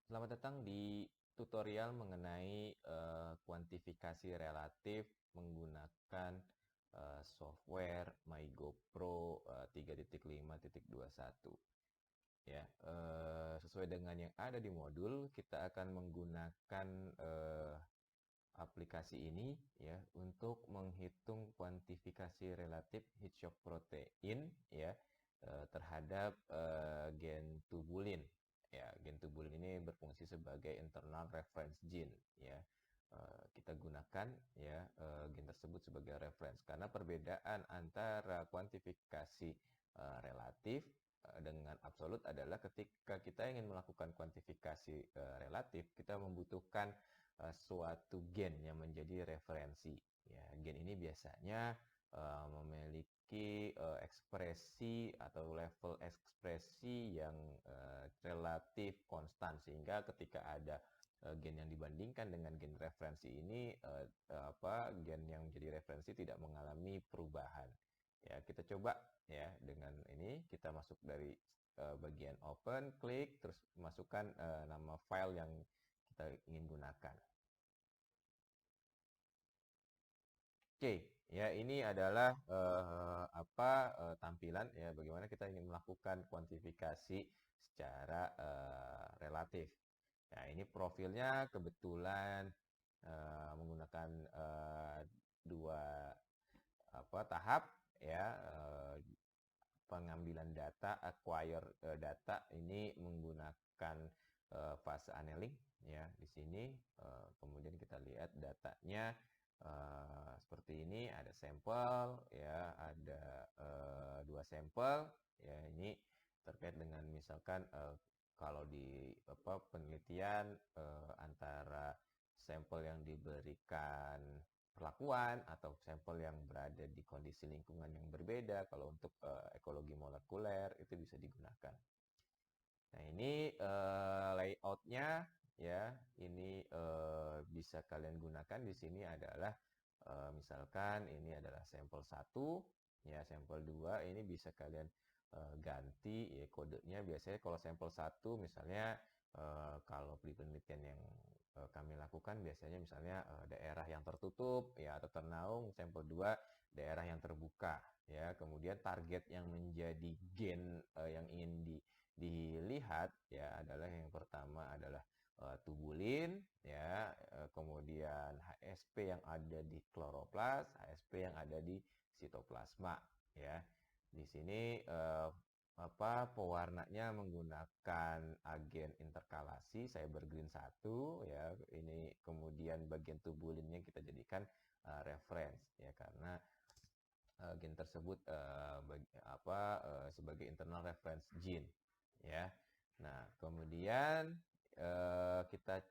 Selamat datang di tutorial mengenai kuantifikasi relatif menggunakan software MyGoPro 3.5.21. Ya, sesuai dengan yang ada di modul, kita akan menggunakan aplikasi ini ya untuk menghitung kuantifikasi relatif heat shock protein ya terhadap gen tubulin. Ya, gen tubulin ini berfungsi sebagai internal reference gene ya. Kita gunakan ya gen tersebut sebagai reference karena perbedaan antara kuantifikasi relatif dengan absolut adalah ketika kita ingin melakukan kuantifikasi relatif, kita membutuhkan suatu gen yang menjadi referensi. Ya, gen ini biasanya memiliki ekspresi atau level ekspresi yang relatif konstan sehingga ketika ada gen yang dibandingkan dengan gen referensi ini gen yang menjadi referensi tidak mengalami perubahan. Ya, kita coba ya dengan ini kita masuk dari bagian open, klik terus masukkan nama file yang kita ingin gunakan. Oke, ya ini adalah tampilan ya bagaimana kita ingin melakukan kuantifikasi secara relatif. Nah, ini profilnya kebetulan menggunakan dua tahap ya pengambilan data, acquire data ini menggunakan fase annealing ya di sini. Kemudian kita lihat datanya seperti ini, ada sampel ya, ada dua sampel ya. Ini terkait dengan misalkan kalau di penelitian antara sampel yang diberikan perlakuan atau sampel yang berada di kondisi lingkungan yang berbeda. Kalau untuk ekologi molekuler itu bisa digunakan. Nah, ini layoutnya ya. Ini bisa kalian gunakan di sini adalah misalkan ini adalah sampel 1 ya, sampel 2 ini bisa kalian ganti ya kodenya. Biasanya kalau sampel 1 misalnya kalau di penelitian yang kami lakukan biasanya misalnya daerah yang tertutup ya atau ternaung, sampel 2 daerah yang terbuka ya. Kemudian target yang menjadi gen yang ingin dilihat ya adalah yang pertama adalah tubulin ya, kemudian HSP yang ada di kloroplas, HSP yang ada di sitoplasma ya. Di sini pewarnanya menggunakan agen interkalasi, saya bergreen 1 ya. Ini kemudian bagian tubulinnya kita jadikan reference ya karena gen tersebut sebagai internal reference gene ya. Nah, kemudian kita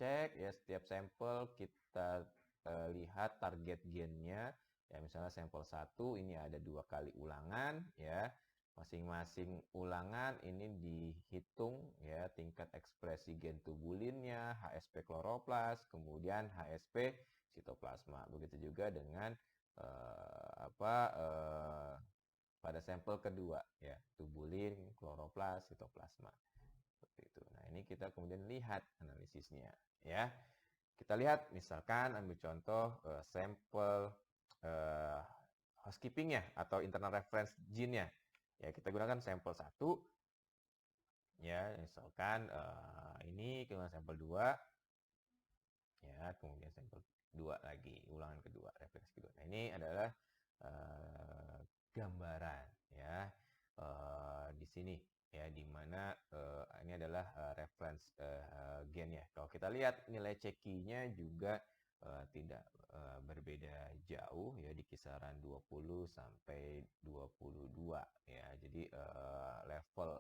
cek ya setiap sampel kita lihat target gennya ya. Misalnya sampel 1 ini ada 2 kali ulangan ya. Masing-masing ulangan ini dihitung ya tingkat ekspresi gen tubulinnya, HSP kloroplas, kemudian HSP sitoplasma. Begitu juga dengan pada sampel kedua ya, tubulin, kloroplas, sitoplasma. Seperti itu. Nah, ini kita kemudian lihat analisisnya ya. Kita lihat misalkan ambil contoh sampel housekeeping-nya atau internal reference gene-nya. Ya, kita gunakan sampel 1 ya, misalkan ini kemudian sampel 2 ya, kemudian sampel 2 lagi, ulangan kedua, referensi kedua. Nah, ini adalah gambaran ya di sini ya, di mana ini adalah reference gen ya. Kalau kita lihat nilai CEKI-nya juga tidak berbeda jauh ya, di kisaran 20 sampai 22 ya. Jadi level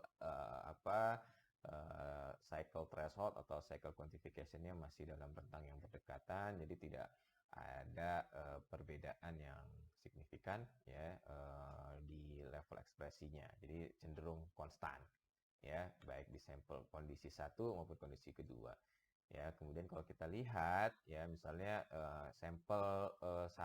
cycle threshold atau cycle quantification-nya masih dalam rentang yang berdekatan, jadi tidak ada perbedaan yang signifikan ya di level ekspresinya. Jadi cenderung konstan ya, baik di sampel kondisi 1 maupun kondisi kedua. Ya, kemudian kalau kita lihat ya misalnya sampel 1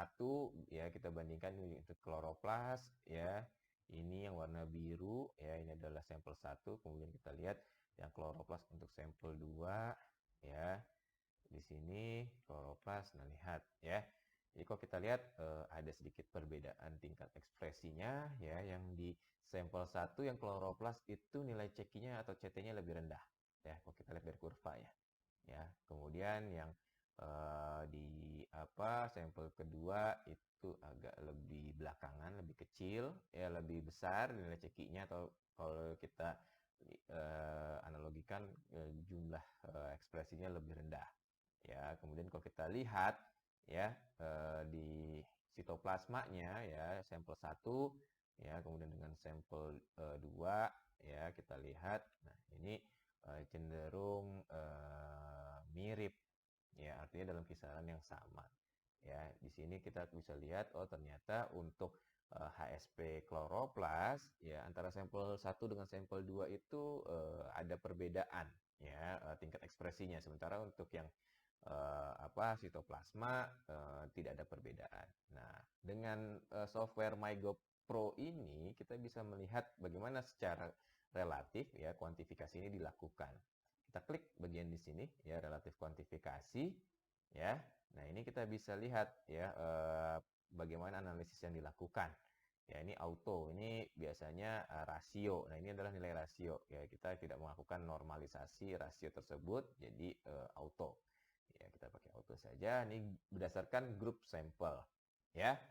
ya, kita bandingkan untuk kloroplas ya. Ini yang warna biru ya, ini adalah sampel 1. Kemudian kita lihat yang kloroplas untuk sampel 2 ya. Di sini kloroplas, nah lihat ya. Jadi kalau kita lihat ada sedikit perbedaan tingkat ekspresinya ya, yang di sampel 1 yang kloroplas itu nilai CQ-nya atau CT-nya lebih rendah ya, kalau kita lihat dari kurva ya. Ya, kemudian yang di sampel kedua itu agak lebih belakangan, lebih kecil ya, lebih besar nilai CQ-nya, atau kalau kita analogikan jumlah ekspresinya lebih rendah ya. Kemudian kalau kita lihat ya di sitoplasmanya ya, sampel 1 ya, kemudian dengan sampel 2 ya, kita lihat nah ini cenderung mirip ya, artinya dalam kisaran yang sama ya. Di sini kita bisa lihat oh ternyata untuk HSP kloroplas ya, antara sampel 1 dengan sampel 2 itu ada perbedaan ya tingkat ekspresinya, sementara untuk yang sitoplasma tidak ada perbedaan. Nah, dengan software MyGo Pro ini kita bisa melihat bagaimana secara relatif ya kuantifikasi ini dilakukan. Kita klik bagian di sini ya, relatif kuantifikasi ya. Nah, ini kita bisa lihat ya bagaimana analisis yang dilakukan. Ya, ini auto, ini biasanya rasio. Nah, ini adalah nilai rasio ya. Kita tidak melakukan normalisasi rasio tersebut, jadi auto. Ya, kita pakai auto saja. Ini berdasarkan grup sampel. Ya.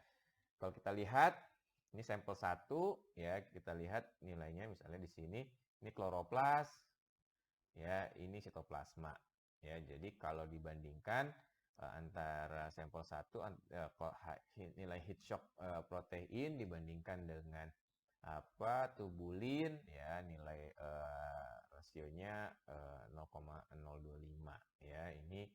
Kalau kita lihat ini sampel 1 ya, kita lihat nilainya misalnya di sini ini kloroplas ya, ini sitoplasma. Ya, jadi kalau dibandingkan antara sampel 1 nilai heat shock protein dibandingkan dengan tubulin ya, nilai rasionya 0,025 ya, ini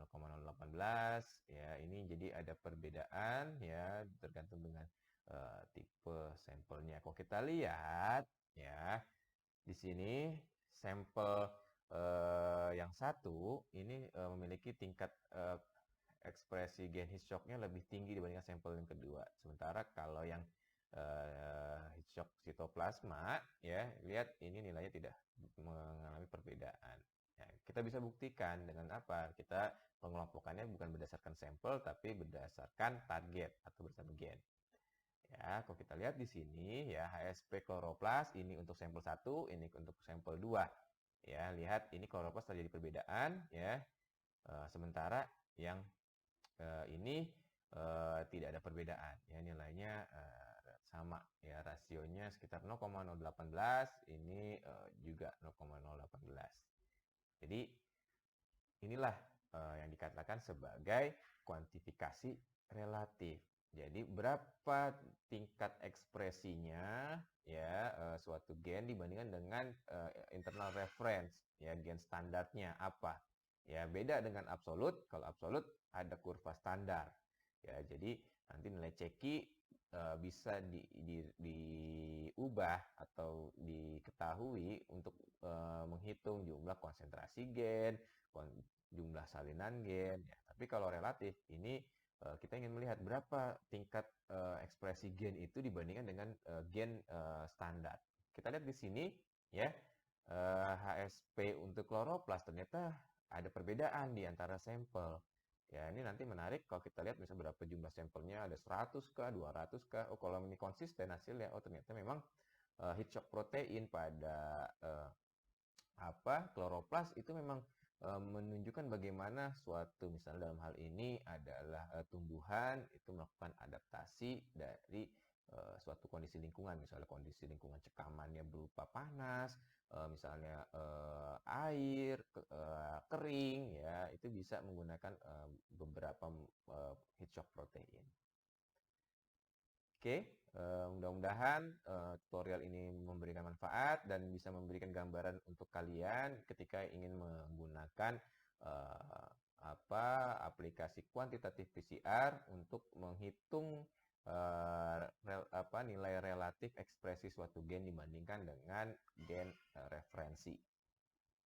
0,018 ya, ini jadi ada perbedaan ya tergantung dengan tipe sampelnya. Kalau kita lihat ya di sini sampel yang satu ini memiliki tingkat ekspresi gen heat shock-nya lebih tinggi dibandingkan sampel yang kedua. Sementara kalau yang heat shock sitoplasma ya, lihat ini nilainya tidak mengalami perbedaan. Ya, kita bisa buktikan dengan apa? Kita pengelompokannya bukan berdasarkan sampel tapi berdasarkan target atau berdasarkan gen. Ya, kalau kita lihat di sini ya, HSP kloroplas ini untuk sampel 1, ini untuk sampel 2. Ya, lihat ini kloroplas terjadi perbedaan ya. Sementara yang ini tidak ada perbedaan ya, nilainya sama ya, rasionya sekitar 0,018, ini juga 0,018. Jadi inilah yang dikatakan sebagai kuantifikasi relatif. Jadi berapa tingkat ekspresinya ya suatu gen dibandingkan dengan internal reference ya, gen standarnya apa. Ya, beda dengan absolut. Kalau absolut ada kurva standar. Ya, jadi nanti nilai CQ bisa diubah atau diketahui untuk menghitung jumlah konsentrasi gen, jumlah salinan gen ya. Tapi kalau relatif ini kita ingin melihat berapa tingkat ekspresi gen itu dibandingkan dengan gen standar. Kita lihat di sini ya, HSP untuk kloroplas ternyata ada perbedaan di antara sampel. Ya, ini nanti menarik kalau kita lihat misalnya berapa jumlah sampelnya, ada 100 kah, 200 kah. Oh, kalau ini konsisten hasilnya, oh ternyata memang heat shock protein pada kloroplas itu memang menunjukkan bagaimana suatu, misalnya dalam hal ini adalah tumbuhan itu melakukan adaptasi dari suatu kondisi lingkungan, misalnya kondisi lingkungan cekamannya berupa panas, misalnya air, kering ya, itu bisa menggunakan beberapa heat shock protein. Oke, mudah-mudahan tutorial ini memberikan manfaat dan bisa memberikan gambaran untuk kalian ketika ingin menggunakan aplikasi kuantitatif PCR untuk menghitung nilai relatif ekspresi suatu gen dibandingkan dengan gen referensi.